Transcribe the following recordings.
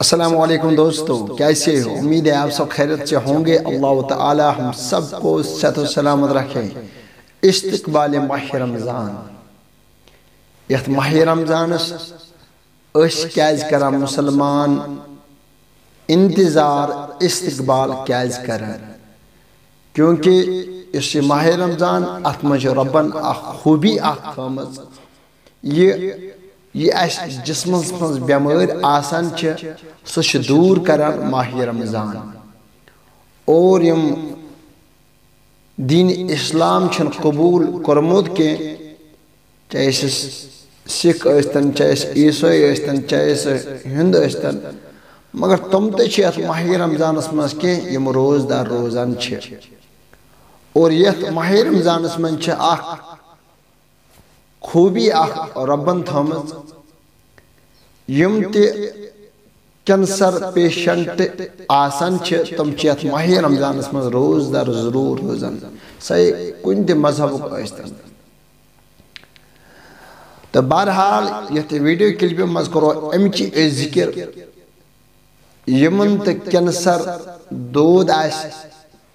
अस्सलाम वालेकुम दोस्तों, कैसे हो? उम्मीद है आप सब खैरियत से होंगे। अल्लाह ताला हम सबको सेहत व सलामत रखे। इस्तकबाल माह रमज़ान, यथ माह रमज़ानस क्या करान मुसलमान इंतजार इस्तकबाल क्या करान, क्योंकि इस माह रमज़ान अत मज रबन खूबी थमज ये जिस्मस मज बेमार आसान सह दूर करान माह रमज़ान। और यम दीन इस्लाम कबूल कोरमुत के, चाहे सिख यस्तन, चाहे ईसाई यस्तन, चाहे हिंद यस्तन, मगर तुम तो माह रमज़ानस मज के यम रोजदार रोजान। और यथ माह रमज़ानस मज खूबी रबन थमज यम कैंसर पेशेंट आसान तम माह रमज़ानस मज रोजदार जरूर रोजान, सही कुन मजहब तो। बहरहाल यथ वीडियो क्लिप मज करो अमच जिक्र यमन तो कैंसर दोद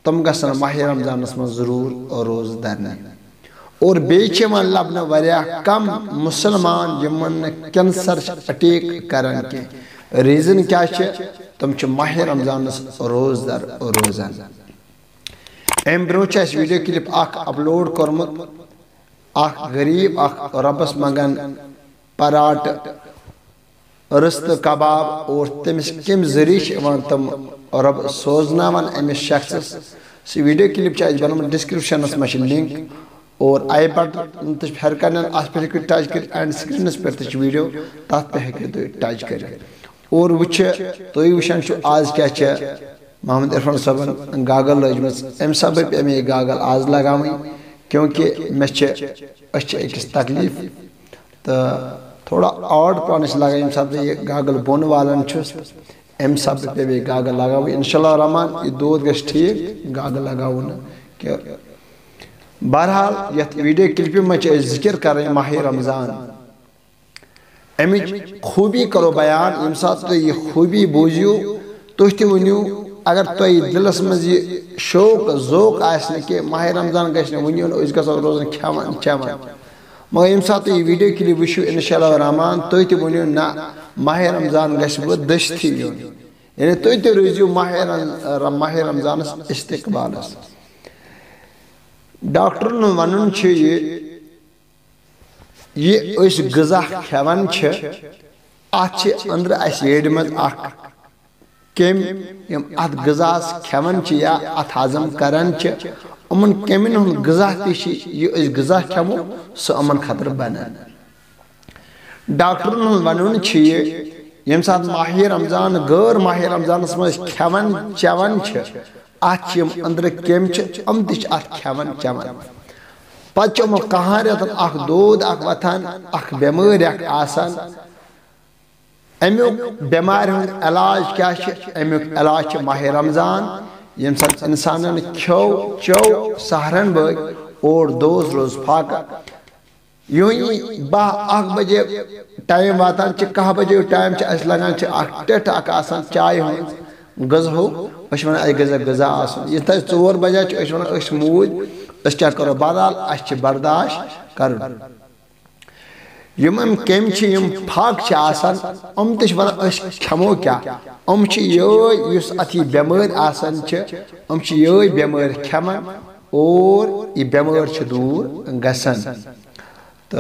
तम गसन माह रमज़ानस मज जरूर रोजदार। और बेच लबन वारिया कम मुसलमान यमन कैंसर अटैक करान के रीजन क्या तम माह रमज़ानस रोजदार रोजान। अम ब्रो वीडियो क्लिप अपलोड कोरमुत, गरीब रबस मंगन पराट रिस्त कबाब, और तमिस कम जरिए तम रब सोजनावन अमिस शख्स। वीडियो क्लिप बनोत डिस्क्रिप्शन में लिंक, और आई बटन हर कन पे टच कर एंड स्क्रीनस पे वीडियो तथ पे टच कर। और तुम वुचान आज क्या मोहम्मद इरफान साहबन गागल लजम अम सब पे मे गागल आज लगाव, क्योंकि मे अकिस तकलीफ तो थोड़ा ऑड पान लगा ये सब ये गागल बोन वालन अम सब पे मे गागल लगाव। इंशाल्लाह रहमान ये दूध गश ठीक गागल लगाव। बहरहाल यथ वीडियो क्लिप में जिक्र कर माह रमज़ान, अमिच खूबी करो बयान। यम सात यह खूबी बूझियो तुह तु वनु, अगर तुह दिलस मज यह शौक जोक कि माह रमज़ान गो वनो गो रोजान खेवान चवान, मगर यम सात यह वीडियो क्लिप वो इंशाल्लाह रहमान तुह तु वनु ना माह रमज़ान गो दस्ती यो, यानी तुह तु रोजियो माह रमज़ानस इस्तकबालस। डॉक्टर वन ये गज़ा खेवान अंदर येड मज कम यम अत गज़ा खेवान या अत हजम करान अमन कमिन गज़ा यह गज़ा खेमो सह अमन खतर बनान। डॉक्टर वन यम सात माह रमज़ान गैर माह रमज़ानस मज खेवान चवान अंदर कम अम खेवान चवान, पे कहां रेतन दूध वथान बेमार आसान। अमुक बेमार इलाज क्या अमुक इलाज माह रमज़ान, यम साथ इंसान खो चो सहरन बग और दोज रोज फाका। यूं ही 1 बजे टाइम वातान 1 बजे टाइम लगान टेट चाय गज़ हो गज़ा गज़ा ये 4 बजे मूद क्या करो बहरहाल बर्दाश्त कर। यम कम फाक अम वन खेमो क्या अम अत बेमार अम ये बेमार खेमान और यह बेमार दूर गसान, तो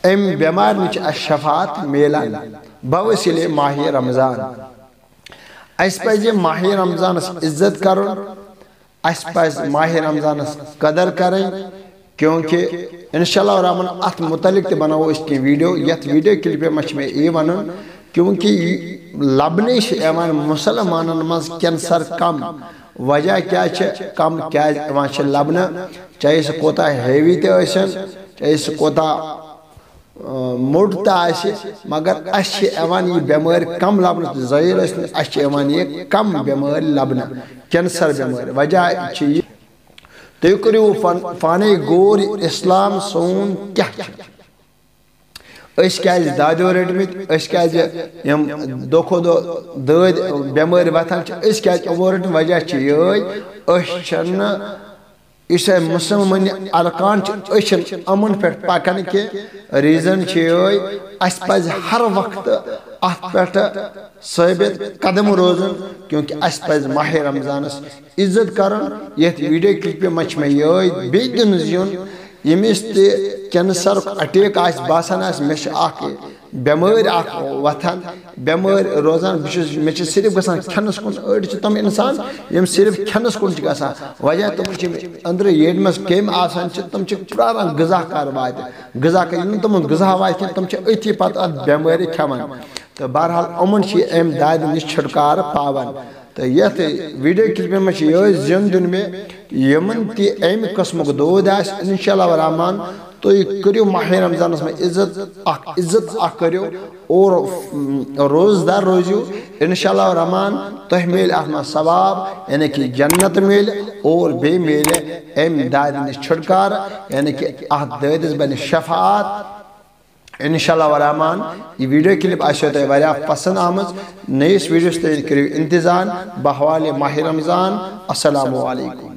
अम बेमार नश शफात मिलान बवसीले माह रमज़ान। माह रमज़ानस इज्जत कर, माह रमज़ानस कदर करें, क्योंकि इंशाल्लाह रहमान अत मुतलिक बनाओ इसकी वीडियो। यथ वीडियो क्लिप में ये वन, क्योंकि लबने मुसलमान मज कैंसर कम, वजह क्या कम क्या लबना, चाहे सह कोता हेवी तन, चाहे सह कोता मोट मगर यह बेमार कम लबन ज़हीर ये कम बेमार लबन कैंसर बेमार। वजह तुम करो फाने गौर इस्लाम सोन क्या दादो रटमित यम दो खो दो दद बेमार वथान वो रट वजह इस मुसलमान अरकान अमन पे पकान के रीजन पज हर वक्त अत पे साबित कदम रोजन क्योंकि पज माह रमजान इज्जत कर वीडियो क्लिप मच मे बे दिन युन यमिस कैंसर अटैक बासान मे बेमार वथान बेमार रोजान मे सिर्फ गसान खनस कुन अड़ तम इंसान यम सिर्फ खनस कुन गसान वजह तुम अंदर येड मज केम आसान तुम प्रान गजा कर वात गजा कर तुम गजा वात तुम अथी पत बेमार खेवान तो बहरहाल अमन अम दाद नश छुटकार पावन तो ये वीडियो क्लिप में जिन दिन में यमन तम कस्म दूध इंशाअल्लाह रहमान तो करो माह रमजान में इज्जत करो और रोजदार रोजू इंशाअल्लाह रहमान तुह मेल अत सवाब यानी कि जन्नत मेल और बे मेल अम दाद नश छुटकार यानी कि अत दादिस बन शफात इंशाअल्लाह रहमान। ये वीडियो क्लिप आसो तुम पसंद आमज नयस वीडियोस करो इंतज़ार बहवाल माह रमजान। अस्सलामु अलैकुम।